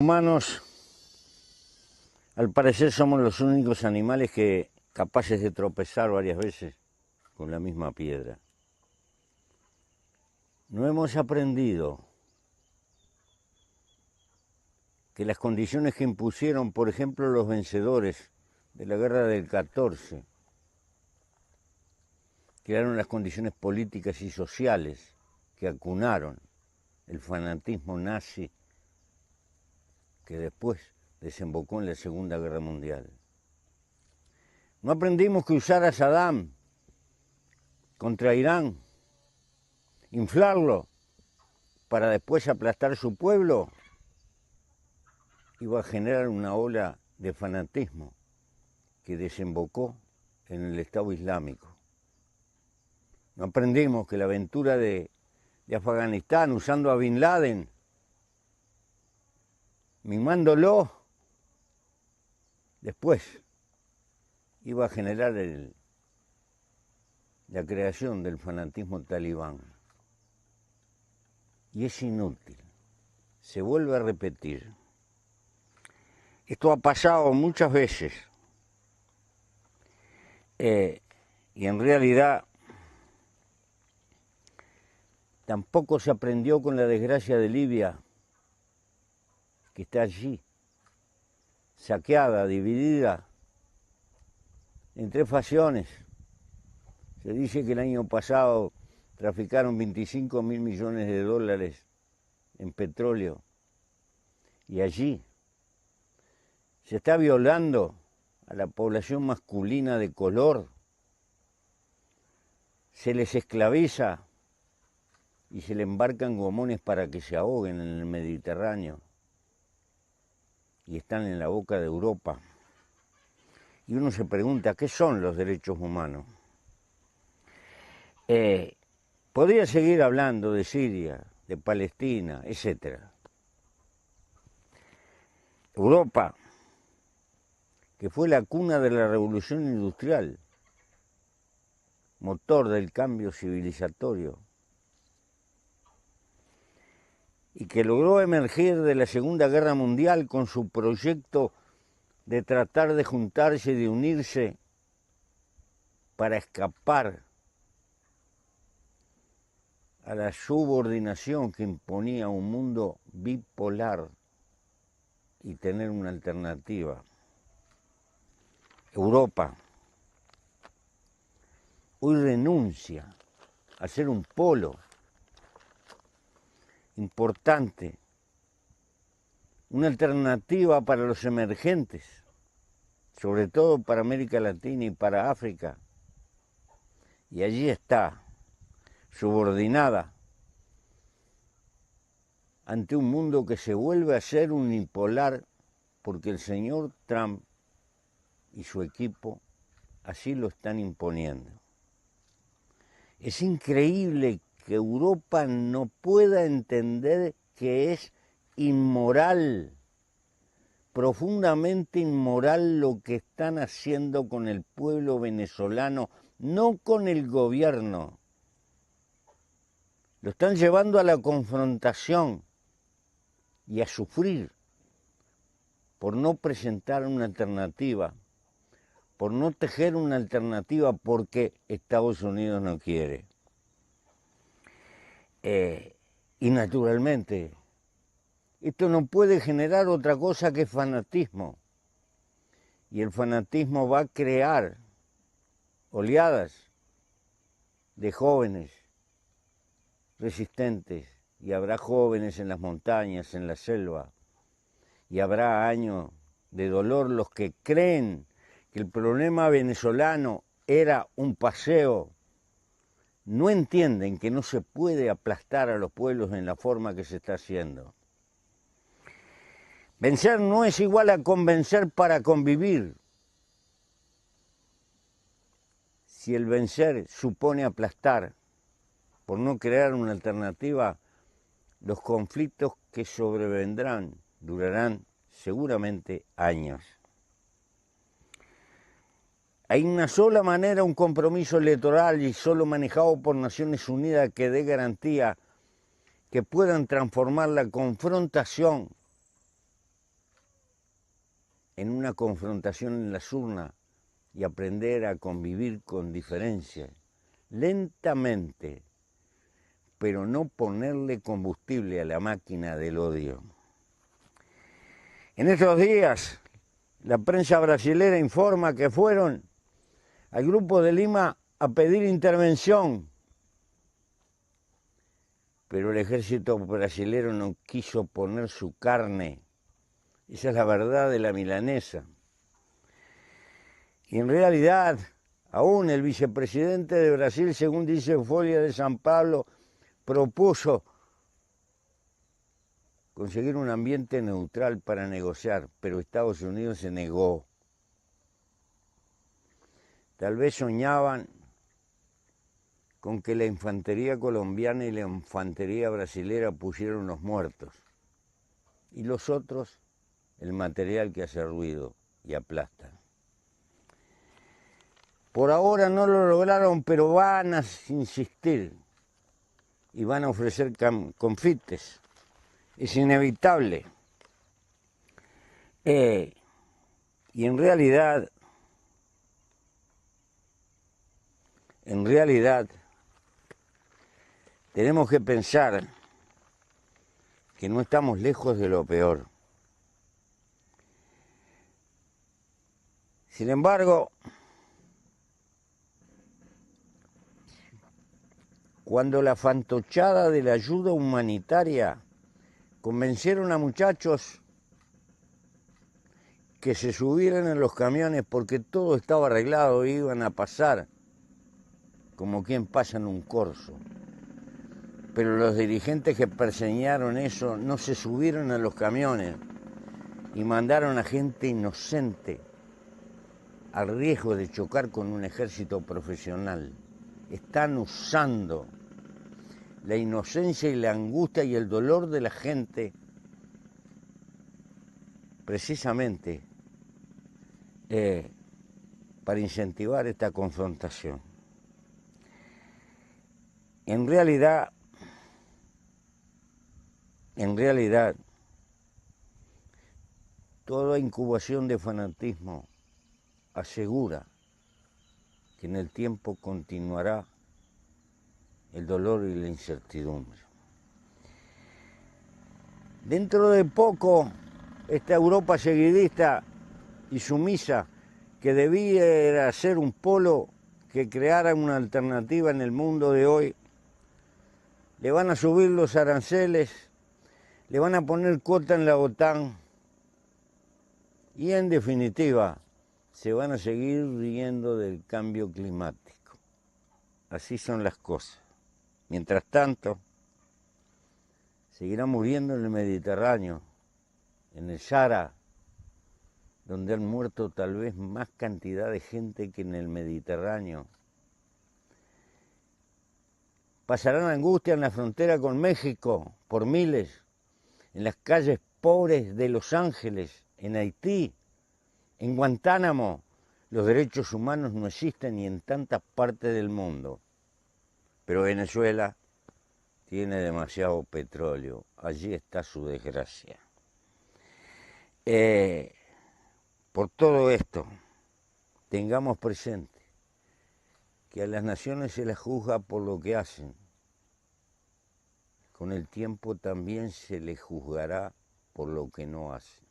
Humanos, al parecer, somos los únicos animales capaces de tropezar varias veces con la misma piedra. No hemos aprendido que las condiciones que impusieron, por ejemplo, los vencedores de la guerra del 14, crearon las condiciones políticas y sociales que acunaron el fanatismo nazi que después desembocó en la Segunda Guerra Mundial. No aprendimos que usar a Saddam contra Irán, inflarlo para después aplastar su pueblo, iba a generar una ola de fanatismo que desembocó en el Estado Islámico. No aprendimos que la aventura de Afganistán, usando a Bin Laden, mimándolo, después iba a generar la creación del fanatismo talibán. Y es inútil, se vuelve a repetir. Esto ha pasado muchas veces y en realidad tampoco se aprendió con la desgracia de Libia, que está allí, saqueada, dividida en tres facciones. Se dice que el año pasado traficaron 25.000 millones de dólares en petróleo y allí se está violando a la población masculina de color, se les esclaviza y se le embarcan gomones para que se ahoguen en el Mediterráneo y están en la boca de Europa. Y uno se pregunta, ¿qué son los derechos humanos? Podría seguir hablando de Siria, de Palestina, etc. Europa, que fue la cuna de la revolución industrial, motor del cambio civilizatorio, y que logró emerger de la Segunda Guerra Mundial con su proyecto de tratar de juntarse y de unirse para escapar a la subordinación que imponía un mundo bipolar y tener una alternativa. Europa hoy renuncia a ser un polo importante, una alternativa para los emergentes, sobre todo para América Latina y para África. Y allí está, subordinada ante un mundo que se vuelve a ser unipolar porque el señor Trump y su equipo así lo están imponiendo. Es increíble que Europa no pueda entender que es inmoral, profundamente inmoral lo que están haciendo con el pueblo venezolano, no con el gobierno. Lo están llevando a la confrontación y a sufrir por no presentar una alternativa, por no tejer una alternativa porque Estados Unidos no quiere. Y naturalmente, esto no puede generar otra cosa que fanatismo. Y el fanatismo va a crear oleadas de jóvenes resistentes, y habrá jóvenes en las montañas, en la selva, y habrá años de dolor los que creen que el problema venezolano era un paseo. No entienden que no se puede aplastar a los pueblos en la forma que se está haciendo. Vencer no es igual a convencer para convivir. Si el vencer supone aplastar por no crear una alternativa, los conflictos que sobrevendrán durarán seguramente años. Hay una sola manera, un compromiso electoral y solo manejado por Naciones Unidas que dé garantía que puedan transformar la confrontación en una confrontación en las urnas y aprender a convivir con diferencias, lentamente, pero no ponerle combustible a la máquina del odio. En estos días, la prensa brasilera informa que fueron al Grupo de Lima a pedir intervención, pero el ejército brasilero no quiso poner su carne. Esa es la verdad de la milanesa. Y en realidad, aún el vicepresidente de Brasil, según dice Folha de San Pablo, propuso conseguir un ambiente neutral para negociar, pero Estados Unidos se negó. Tal vez soñaban con que la infantería colombiana y la infantería brasilera pusieran los muertos, y los otros el material que hace ruido y aplasta. Por ahora no lo lograron, pero van a insistir y van a ofrecer confites. Es inevitable. Y en realidad, tenemos que pensar que no estamos lejos de lo peor. Sin embargo, cuando la fantochada de la ayuda humanitaria convencieron a muchachos que se subieran en los camiones porque todo estaba arreglado e iban a pasar como quien pasa en un corso. Pero los dirigentes que perseñaron eso no se subieron a los camiones y mandaron a gente inocente al riesgo de chocar con un ejército profesional. Están usando la inocencia y la angustia y el dolor de la gente precisamente para incentivar esta confrontación. En realidad, toda incubación de fanatismo asegura que en el tiempo continuará el dolor y la incertidumbre. Dentro de poco, esta Europa seguidista y sumisa, que debiera ser un polo que creara una alternativa en el mundo de hoy, le van a subir los aranceles, le van a poner cuota en la OTAN y en definitiva se van a seguir riendo del cambio climático. Así son las cosas. Mientras tanto, seguirá muriendo en el Mediterráneo, en el Sahara, donde han muerto tal vez más cantidad de gente que en el Mediterráneo. Pasarán angustia en la frontera con México por miles, en las calles pobres de Los Ángeles, en Haití, en Guantánamo. Los derechos humanos no existen ni en tantas partes del mundo. Pero Venezuela tiene demasiado petróleo. Allí está su desgracia. Por todo esto, tengamos presente que a las naciones se las juzga por lo que hacen. Con el tiempo también se les juzgará por lo que no hacen.